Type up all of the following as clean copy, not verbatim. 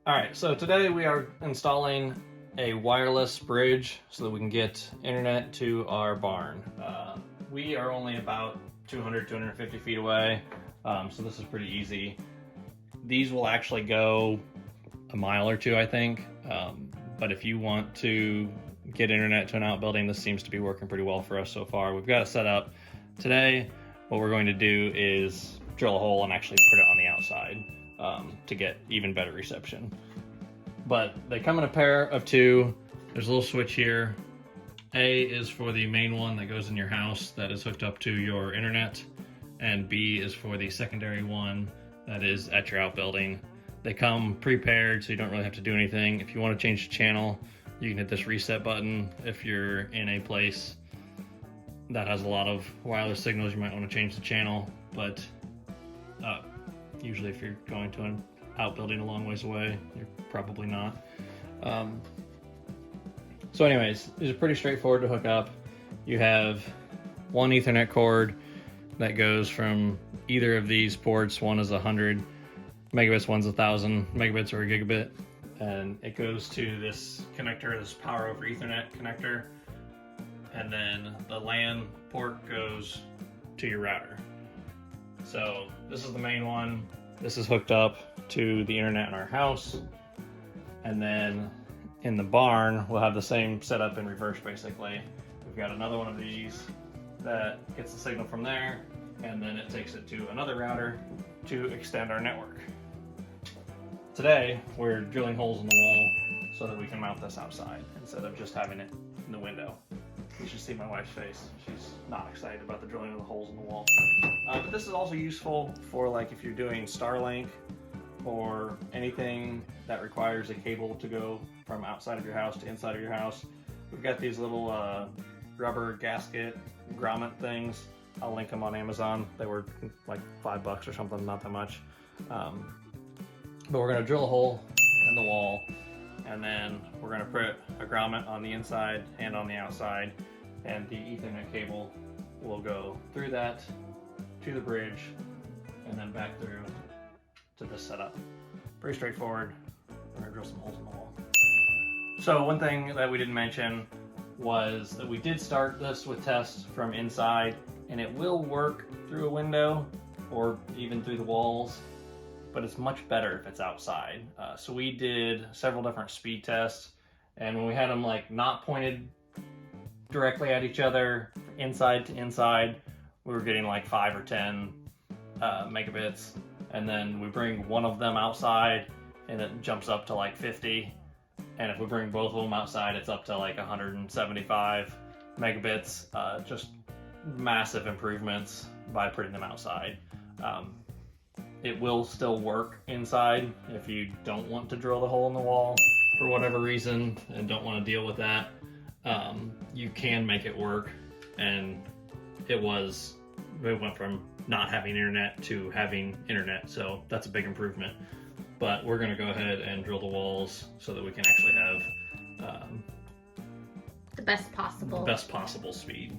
All right, so today we are installing a wireless bridge so that we can get internet to our barn. We are only about 250 feet away, so this is pretty easy. These will actually go a mile or two, I think, but if you want to get internet to an outbuilding, this seems to be working pretty well for us so far. We've got it set up. Today, what we're going to do is drill a hole and actually put it on the outside to get even better reception. But they come in a pair of two. There's a little switch here. A is for the main one that goes in your house that is hooked up to your internet, and B is for the secondary one that is at your outbuilding. They come prepared, so you don't really have to do anything. If you want to change the channel, you can hit this reset button. If you're in a place that has a lot of wireless signals, you might want to change the channel, but usually if you're going to an outbuilding a long ways away, you're probably not. So anyways, these are pretty straightforward to hook up. You have one Ethernet cord that goes from either of these ports. One is 100 megabits, one's 1000 megabits or a gigabit, and it goes to this connector, this power over Ethernet connector, and then the LAN port goes to your router. So this is the main one. This is hooked up to the internet in our house, and then in the barn we'll have the same setup in reverse. Basically, we've got another one of these that gets the signal from there, and then it takes it to another router to extend our network. Today we're drilling holes in the wall so that we can mount this outside instead of just having it in the window. You should see my wife's face. She's not excited about the drilling of the holes in the wall. But this is also useful for like if you're doing Starlink or anything that requires a cable to go from outside of your house to inside of your house. We've got these little rubber gasket grommet things. I'll link them on Amazon. They were like $5 or something, not that much. But we're gonna drill a hole in the wall, and then we're gonna put a grommet on the inside and on the outside, and the Ethernet cable will go through that to the bridge and then back through to this setup. Pretty straightforward. We're gonna drill some holes in the wall. So one thing that we didn't mention was that we did start this with tests from inside, and it will work through a window or even through the walls, but it's much better if it's outside. So we did several different speed tests, and when we had them like not pointed directly at each other, inside to inside, we were getting like 5 or 10 megabits, and then we bring one of them outside and it jumps up to like 50, and if we bring both of them outside, it's up to like 175 megabits. Just massive improvements by putting them outside. It will still work inside if you don't want to drill the hole in the wall for whatever reason and don't want to deal with that. You can make it work, and it went from not having internet to having internet, so that's a big improvement. But we're going to go ahead and drill the walls so that we can actually have the best possible speed.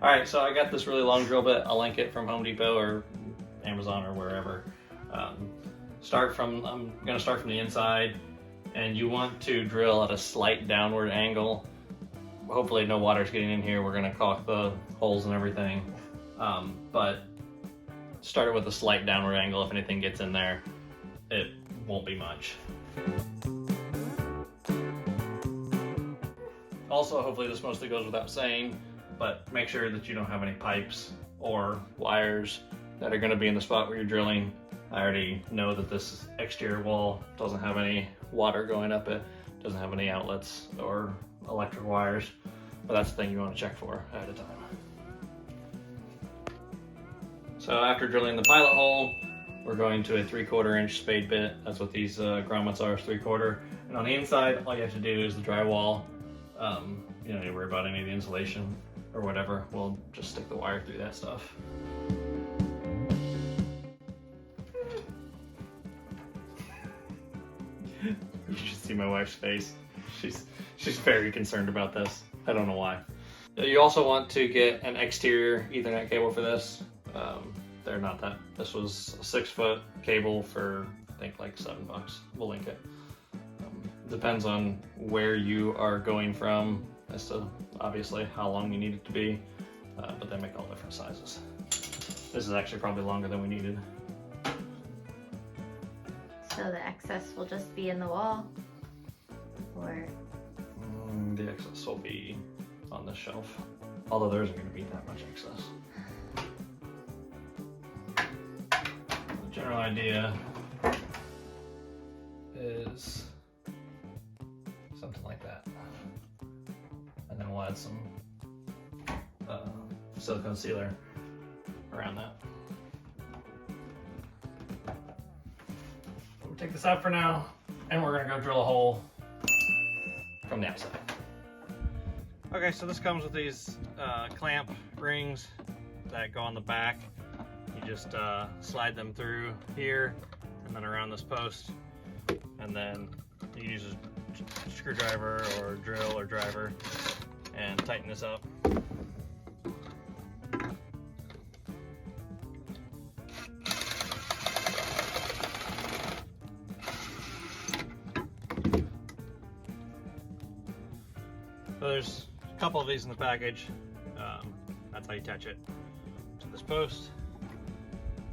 Alright, so I got this really long drill bit. I'll link it from Home Depot or Amazon or wherever. I'm going to start from the inside, and you want to drill at a slight downward angle. Hopefully no water's getting in here. We're going to caulk the holes and everything. But start it with a slight downward angle. If anything gets in there, it won't be much. Also, hopefully this mostly goes without saying, but make sure that you don't have any pipes or wires that are going to be in the spot where you're drilling. I already know that this exterior wall doesn't have any water going up it, doesn't have any outlets or electric wires, but that's the thing you want to check for ahead of time. So after drilling the pilot hole, we're going to a 3/4 inch spade bit. That's what these grommets are, 3/4. And on the inside, all you have to do is the drywall. You don't need to worry about any of the insulation or whatever. We'll just stick the wire through that stuff. You should see my wife's face. She's very concerned about this. I don't know why. You also want to get an exterior Ethernet cable for this. they're not that. This was a 6-foot cable for I think like $7. We'll link it. Depends on where you are going from as to obviously how long you need it to be, but they make all different sizes. This is actually probably longer than we needed. So the excess will just be in the wall, or the excess will be on the shelf, although there isn't going to be that much excess. The general idea is something like that, and then we'll add some silicone sealer around that. We'll take this out for now, and we're gonna go drill a hole from the outside. Okay, so this comes with these clamp rings that go on the back. You just slide them through here and then around this post, and then you use a screwdriver or drill or driver and tighten this up. So there's a couple of these in the package. That's how you attach it to this post.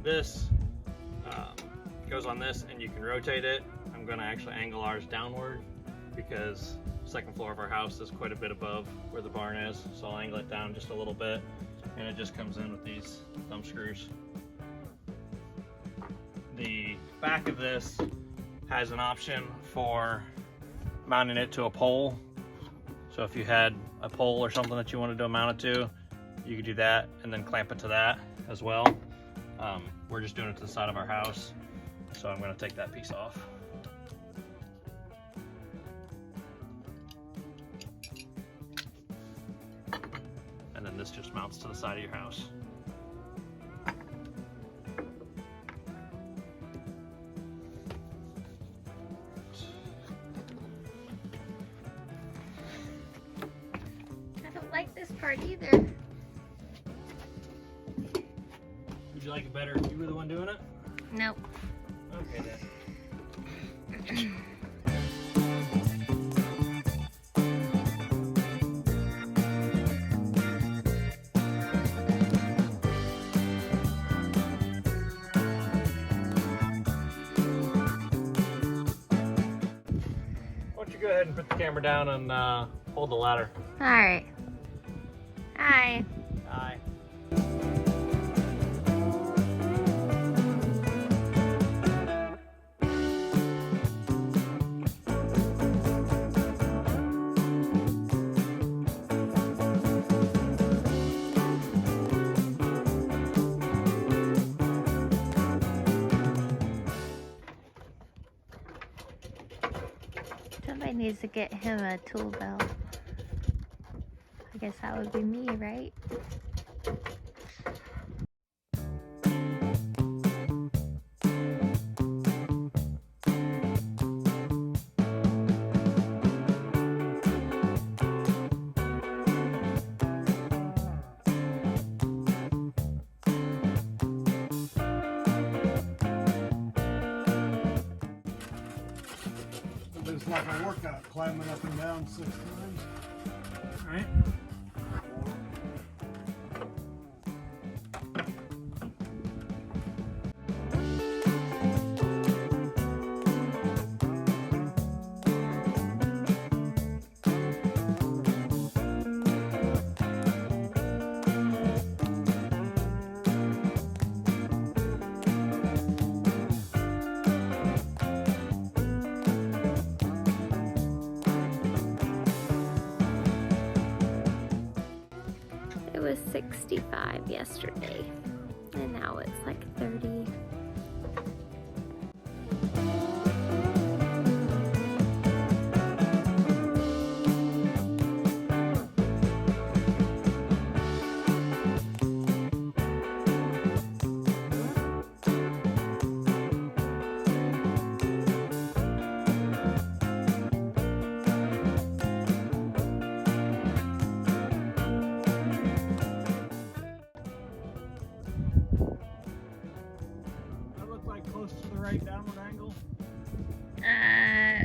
This goes on this, and you can rotate it. I'm going to actually angle ours downward because the second floor of our house is quite a bit above where the barn is, so I'll angle it down just a little bit, and it just comes in with these thumb screws. The back of this has an option for mounting it to a pole. So if you had a pole or something that you wanted to mount it to, you could do that and then clamp it to that as well. We're just doing it to the side of our house, so I'm going to take that piece off. And then this just mounts to the side of your house. I don't like this part either. Would you like it better if you were the one doing it? Nope. Okay then. Why don't you go ahead and put the camera down and hold the ladder. All right. Hi. Hi. Somebody needs to get him a tool belt. I guess that would be me, right? It's like a workout, climbing up and down 6 times. All right. It was 65 yesterday, and now it's like 30. close to the right downward angle? I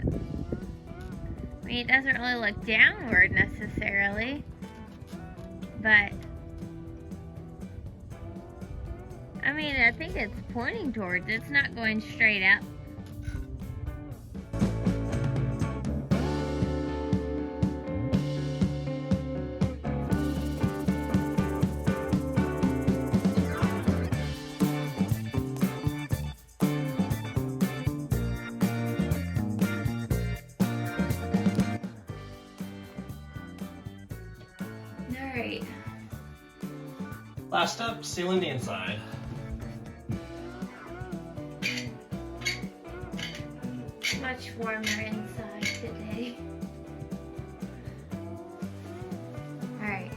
mean, it doesn't really look downward necessarily, but I mean, I think it's pointing towards. It's not going straight up. Alright. Last up, sealing the inside. Much warmer inside today. Alright.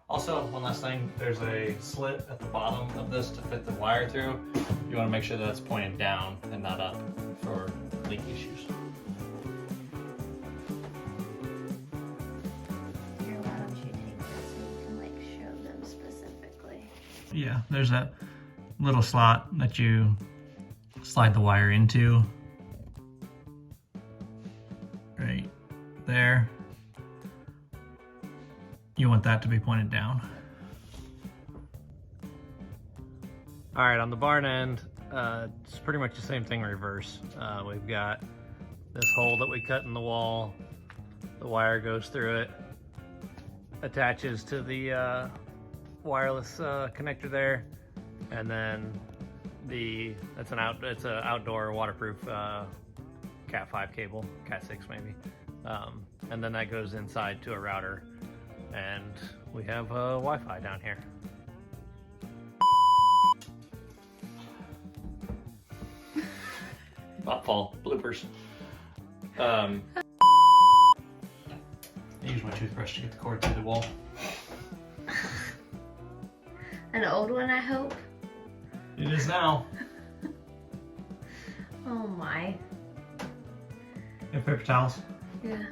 Also, one last thing, there's a slit at the bottom of this to fit the wire through. You want to make sure that it's pointed down and not up for leak issues. Here, why don't you take this and you can like show them specifically. Yeah, there's that little slot that you slide the wire into. Right there. You want that to be pointed down. All right, on the barn end, it's pretty much the same thing reverse. We've got this hole that we cut in the wall. The wire goes through it, attaches to the wireless connector there, and then it's an outdoor waterproof Cat 5 cable, Cat 6 maybe, and then that goes inside to a router, and we have Wi-Fi down here. Not fall bloopers. I use my toothbrush to get the cord through the wall. An old one, I hope. It is now. Oh my. You have paper towels? Yeah.